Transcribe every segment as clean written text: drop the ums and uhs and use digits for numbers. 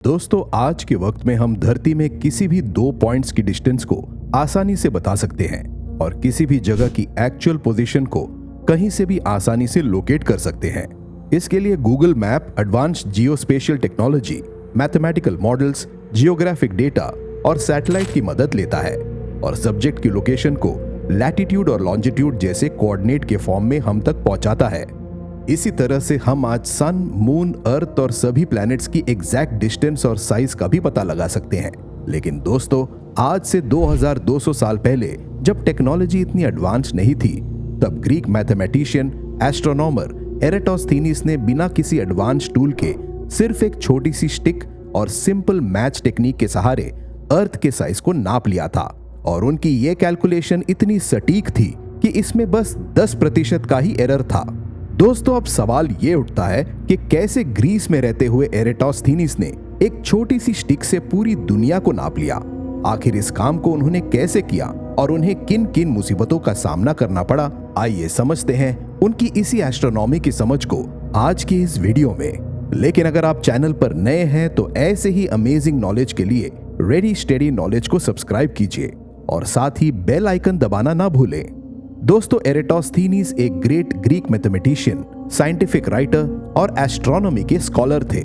दोस्तों, आज के वक्त में हम धरती में किसी भी 2 पॉइंट्स की डिस्टेंस को आसानी से बता सकते हैं और किसी भी जगह की एक्चुअल पोजीशन को कहीं से भी आसानी से लोकेट कर सकते हैं। इसके लिए Google map advanced geospatial technology, mathematical models, geographic data और सैटेलाइट की मदद लेता है और सब्जेक्ट की लोकेशन को लैटिट्यूड और लॉन्जिट्यूड जैसे कोऑर्डिनेट के फॉर्म में हम तक पहुंचाता है। इसी तरह से हम आज सन, मून, अर्थ और सभी प्लैनेट्स की एग्जैक्ट डिस्टेंस और साइज का भी पता लगा सकते हैं। लेकिन दोस्तों, आज से 2200 साल पहले जब टेक्नोलॉजी इतनी एडवांस नहीं थी, तब ग्रीक मैथमेटिशियन, एस्ट्रोनॉमर एरेटोस्थीनीस ने बिना किसी एडवांस टूल के सिर्फ एक छोटी सी स्टिक और सिंपल मैच टेक्निक के सहारे अर्थ के साइज को नाप लिया था और उनकी ये कैलकुलेशन इतनी सटीक थी कि इसमें बस 10% का ही एरर था। दोस्तों, अब सवाल ये उठता है कि कैसे ग्रीस में रहते हुए एरेटोस्थीनीस ने एक छोटी सी स्टिक से पूरी दुनिया को नाप लिया। आखिर इस काम को उन्होंने कैसे किया और उन्हें किन किन मुसीबतों का सामना करना पड़ा, आइए समझते हैं उनकी इसी एस्ट्रोनॉमी की समझ को आज की इस वीडियो में। लेकिन अगर आप चैनल पर नए हैं तो ऐसे ही अमेजिंग नॉलेज के लिए रेडी स्टेडी नॉलेज को सब्सक्राइब कीजिए और साथ ही बेल आइकन दबाना ना भूलें। दोस्तों, एरेटोस्थीनीस एक great Greek mathematician, scientific writer और एस्ट्रोनॉमी के स्कॉलर थे।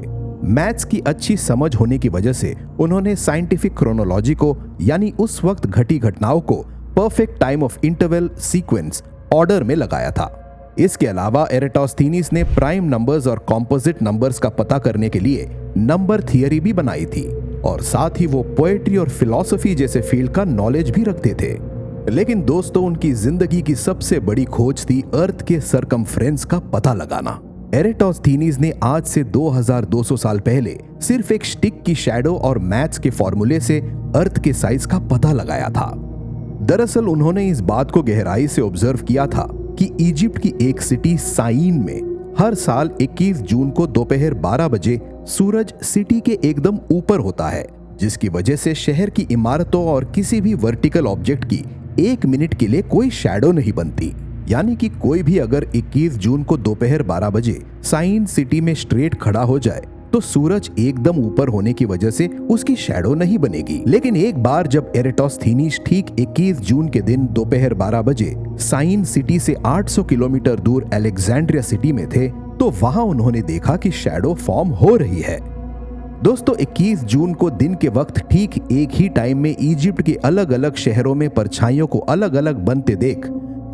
मैथ्स की अच्छी समझ होने की वजह से उन्होंने साइंटिफिक क्रोनोलॉजी को, यानी उस वक्त घटी घटनाओं को perfect time of interval sequence order में लगाया था। इसके अलावा एरेटोस्थीनीस ने प्राइम नंबर्स और कॉम्पोजिट नंबर्स का पता करने के लिए नंबर थियरी भी बनाई थी और साथ ही वो पोएट्री और फिलॉसफी जैसे फील्ड का नॉलेज भी रखते थे। लेकिन दोस्तों, उनकी जिंदगी की सबसे बड़ी खोज थी अर्थ के सरकमफ्रेंस का पता लगाना। एरेटोस्थीनीस ने आज से 2200 साल पहले सिर्फ एक स्टिक की शैडो और मैथ्स के फॉर्मूले से अर्थ के साइज का पता लगाया था। दरअसल उन्होंने इस बात को गहराई से ऑब्जर्व किया था कि इजिप्ट की एक सिटी साइन में हर साल 21 जून को दोपहर 12 बजे सूरज सिटी के एकदम ऊपर होता है, जिसकी वजह से शहर की इमारतों और किसी भी वर्टिकल ऑब्जेक्ट की 1 मिनट के लिए कोई शैडो नहीं बनती। यानी कि कोई भी अगर 21 जून को दोपहर 12 बजे साइन सिटी में स्ट्रेट खड़ा हो जाए तो सूरज एकदम ऊपर होने की वजह से उसकी शैडो नहीं बनेगी। लेकिन एक बार जब एरेटोस्थीनीस ठीक 21 जून के दिन दोपहर 12 बजे साइन सिटी से 800 किलोमीटर दूर अलेक्जेंड्रिया सिटी में थे, तो वहां उन्होंने देखा कि शैडो फॉर्म हो रही है। दोस्तों, 21 जून को दिन के वक्त ठीक एक ही टाइम में इजिप्ट के अलग अलग शहरों में परछाइयों को अलग अलग बनते देख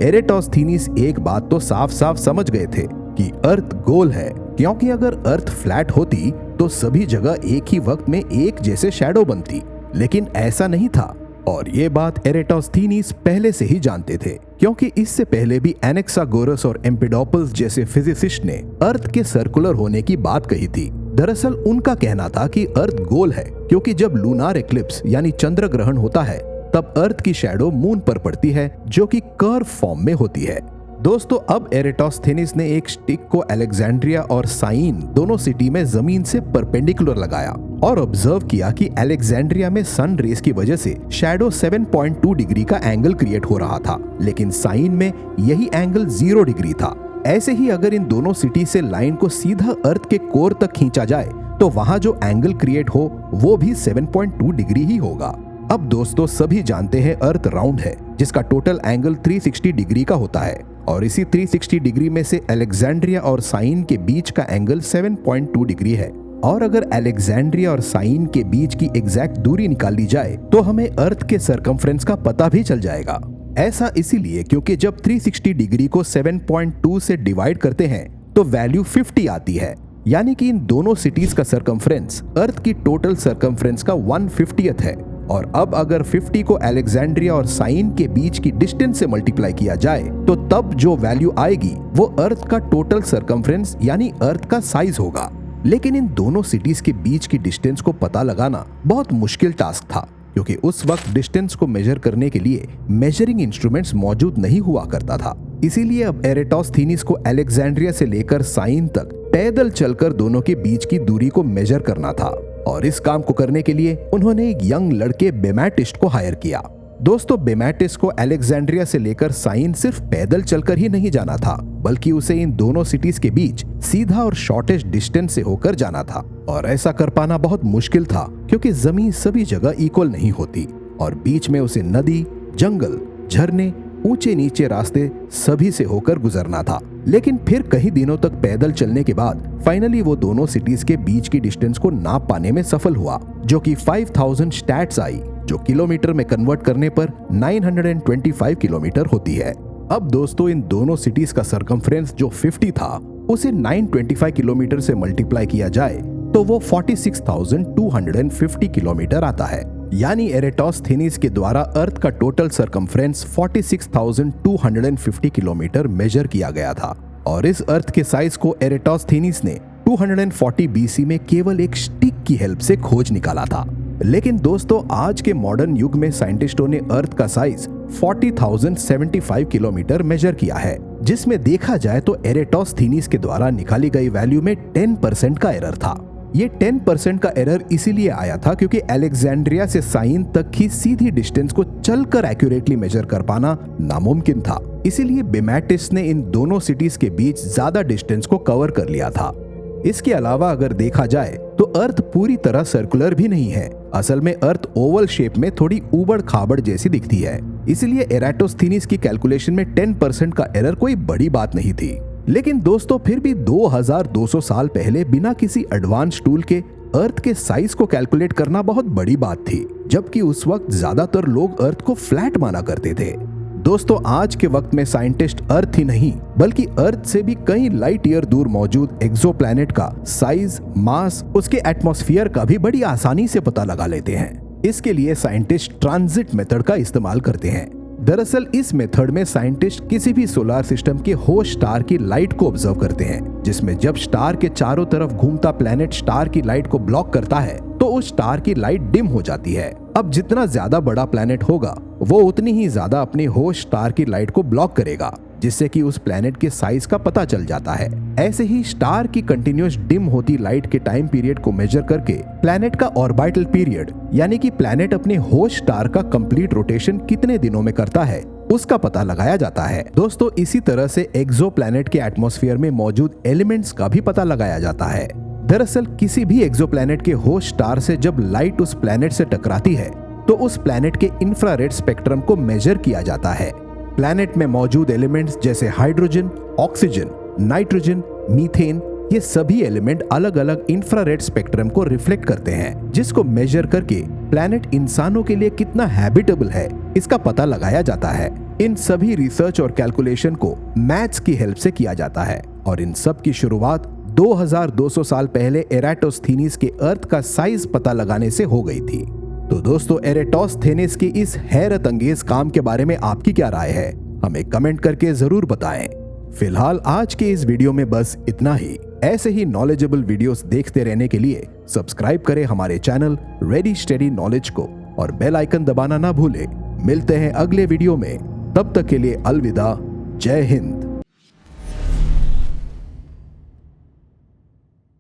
एरेटोस्थीनीस एक बात तो साफ साफ समझ गए थे कि अर्थ गोल है, क्योंकि अगर अर्थ फ्लैट होती तो सभी जगह एक ही वक्त में एक जैसे शैडो बनती। लेकिन ऐसा नहीं था और ये बात एरेटोस्थीनीस पहले से ही जानते थे, क्योंकि इससे पहले भी एनेक्सागोरस और एम्पिडोपल्स जैसे फिजिसिस्ट ने अर्थ के सर्कुलर होने की बात कही थी। दरअसल उनका कहना था कि अर्थ गोल है क्योंकि जब लूनार एक्लिप्स यानी चंद्र ग्रहण होता है तब अर्थ की शैडो मून पर पड़ती है, जो कि कर्व फॉर्म में होती है। दोस्तों, अब एरेटोस्थीनीस ने एक स्टिक को अलेक्जेंड्रिया और साइन दोनों सिटी में जमीन से परपेंडिकुलर लगाया और ऑब्जर्व किया कि अलेक्जेंड्रिया में सन रेस की वजह से शैडो 7.2 डिग्री का एंगल क्रिएट हो रहा था, लेकिन साइन में यही एंगल 0 डिग्री था। ऐसे ही अगर इन दोनों सिटी से लाइन को सीधा अर्थ के कोर तक खींचा जाए तो वहां जो एंगल क्रिएट हो वो भी 7.2 डिग्री ही होगा। अब दोस्तों, सभी जानते हैं अर्थ राउंड है, जिसका टोटल एंगल 360 डिग्री का होता है और इसी 360 डिग्री में से अलेक्जेंड्रिया और साइन के बीच का एंगल 7.2 डिग्री है। और अगर अलेक्जेंड्रिया और साइन के बीच की एग्जैक्ट दूरी निकाल ली जाए तो हमें अर्थ के सरकमफ्रेंस का पता भी चल जाएगा। ऐसा इसीलिए क्योंकि जब 360 डिग्री को 7.2 से डिवाइड करते हैं तो वैल्यू 50 आती है। यानी कि इन दोनों सिटीज का सरकमफ्रेंस अर्थ की टोटल सरकमफ्रेंस का 1/50 है। और अब अगर 50 को अलेक्जेंड्रिया और साइन के बीच की डिस्टेंस से मल्टीप्लाई किया जाए तो तब जो वैल्यू आएगी वो अर्थ का टोटल सरकमफ्रेंस यानी अर्थ का साइज होगा। लेकिन इन दोनों सिटीज के बीच की डिस्टेंस को पता लगाना बहुत मुश्किल टास्क था, क्योंकि उस वक्त डिस्टेंस को मेजर करने के लिए मेजरिंग इंस्ट्रूमेंट्स मौजूद नहीं हुआ करता था। इसीलिए अब एरेटोस्थीनीस को अलेक्जेंड्रिया से लेकर साइन तक पैदल चलकर दोनों के बीच की दूरी को मेजर करना था और इस काम को करने के लिए उन्होंने एक यंग लड़के बेमैटिस्ट को हायर किया। दोस्तों बेमेटिस को अलेक्जेंड्रिया से लेकर साइन सिर्फ पैदल चलकर ही नहीं जाना था, बल्कि उसे इन दोनों सिटीज के बीच सीधा और शॉर्टेस्ट डिस्टेंस से होकर जाना था। और ऐसा कर पाना बहुत मुश्किल था क्योंकि जमीन सभी जगह इक्वल नहीं होती और बीच में उसे नदी, जंगल, झरने, ऊंचे नीचे रास्ते सभी से होकर गुजरना था। लेकिन फिर कई दिनों तक पैदल चलने के बाद फाइनली वो दोनों सिटीज के बीच की डिस्टेंस को नाप पाने में सफल हुआ, जो कि 5000 स्टैट्स आई, जो किलोमीटर में कन्वर्ट करने पर 925 किलोमीटर होती है। अब दोस्तों इन दोनों सिटीज का सरकमफ्रेंस जो 50 था उसे 925 किलोमीटर से मल्टीप्लाई किया जाए तो वो 46,250 किलोमीटर आता है। यानी एरेटोस्थेनीज के द्वारा अर्थ का टोटल सरकमफ्रेंस 46,250 किलोमीटर मेजर किया गया था। और इस अर्थ के साइज को एरेटोस्थेनीज ने 240 बीसी में केवल एक स्टिक की हेल्प से खोज निकाला था। लेकिन दोस्तों आज के मॉडर्न युग में साइंटिस्टों ने अर्थ का साइज 40,075 किलोमीटर मेजर किया है, जिसमें देखा जाए तो एरेटोस्थेनीज के द्वारा निकाली गई वैल्यू में 10% का एरर था। ये 10% का एरर इसीलिए आया था क्योंकि अलेक्जेंड्रिया से साइन तक की सीधी डिस्टेंस को चलकर एक्यूरेटली मेजर कर पाना नामुमकिन था। इसीलिए बेमेटिस ने इन दोनों सिटीज के बीच ज्यादा डिस्टेंस को कवर कर लिया था। इसके अलावा अगर देखा जाए तो अर्थ पूरी तरह सर्कुलर भी नहीं है। असल में अर्थ ओवल शेप में थोड़ी उबड़ खाबड़ जैसी दिखती है। इसलिए एरेटोस्थेनीज की कैलकुलेशन में 10% का एरर कोई बड़ी बात नहीं थी। लेकिन दोस्तों फिर भी 2200 साल पहले बिना किसी एडवांस टूल के अर्थ के साइज को कैलकुलेट करना बहुत बड़ी बात थी, जबकि उस वक्त ज्यादातर लोग अर्थ को फ्लैट माना करते थे। दोस्तों आज के वक्त में साइंटिस्ट अर्थ ही नहीं बल्कि अर्थ से भी कई लाइट ईयर दूर मौजूद एक्सोप्लैनेट का साइज, मास, उसके एटमॉस्फेयर का भी बड़ी आसानी से पता लगा लेते हैं। इसके लिए साइंटिस्ट ट्रांजिट मेथड का इस्तेमाल करते हैं। दरअसल इस मेथड में साइंटिस्ट किसी भी सोलर सिस्टम के होस्ट स्टार की लाइट को ऑब्जर्व करते हैं, जिसमें जब स्टार के चारों तरफ घूमता प्लैनेट स्टार की लाइट को ब्लॉक करता है तो उस स्टार की लाइट डिम हो जाती है। अब जितना ज्यादा बड़ा प्लैनेट होगा वो उतनी ही ज्यादा अपने होस्ट स्टार की लाइट को ब्लॉक करेगा, जिससे कि उस प्लैनेट के साइज का पता चल जाता है। ऐसे ही स्टार की कंटिन्यूअस डिम होती लाइट के टाइम पीरियड को मेजर करके प्लैनेट का ऑर्बिटल पीरियड, यानी कि प्लैनेट अपने होस्ट स्टार का कंप्लीट रोटेशन कितने दिनों में करता है, उसका पता लगाया जाता है। दोस्तों इसी तरह से एक्सोप्लैनेट के एटमॉस्फेयर में मौजूद एलिमेंट्स का भी पता लगाया जाता है। दरअसल किसी भी एक्सोप्लैनेट के होस्ट स्टार से जब लाइट उस प्लैनेट से टकराती है तो उस प्लैनेट के इंफ्रारेड स्पेक्ट्रम को मेजर किया जाता है। प्लैनेट में मौजूद एलिमेंट्स जैसे हाइड्रोजन, ऑक्सीजन, नाइट्रोजन, मीथेन, ये सभी एलिमेंट अलग अलग इंफ्रारेड स्पेक्ट्रम को रिफ्लेक्ट करते हैं, जिसको मेजर करके प्लैनेट इंसानों के लिए कितना हैबिटेबल है इसका पता लगाया जाता है। इन सभी रिसर्च और कैलकुलेशन को मैथ्स की हेल्प से किया जाता है और इन सब की शुरुआत 2200 साल पहले एरेटोस्थेनीज के अर्थ का साइज पता लगाने से हो गई थी। तो दोस्तों एरेटोस्थेनीज के इस हैरत अंगेज काम के बारे में आपकी क्या राय है, हमें कमेंट करके जरूर बताएं। फिलहाल आज के इस वीडियो में बस इतना ही। ऐसे ही नॉलेजेबल वीडियोस देखते रहने के लिए सब्सक्राइब करें हमारे चैनल रेडी स्टडी नॉलेज को और बेल आइकन दबाना ना भूलें। मिलते हैं अगले वीडियो में, तब तक के लिए अलविदा। जय हिंद।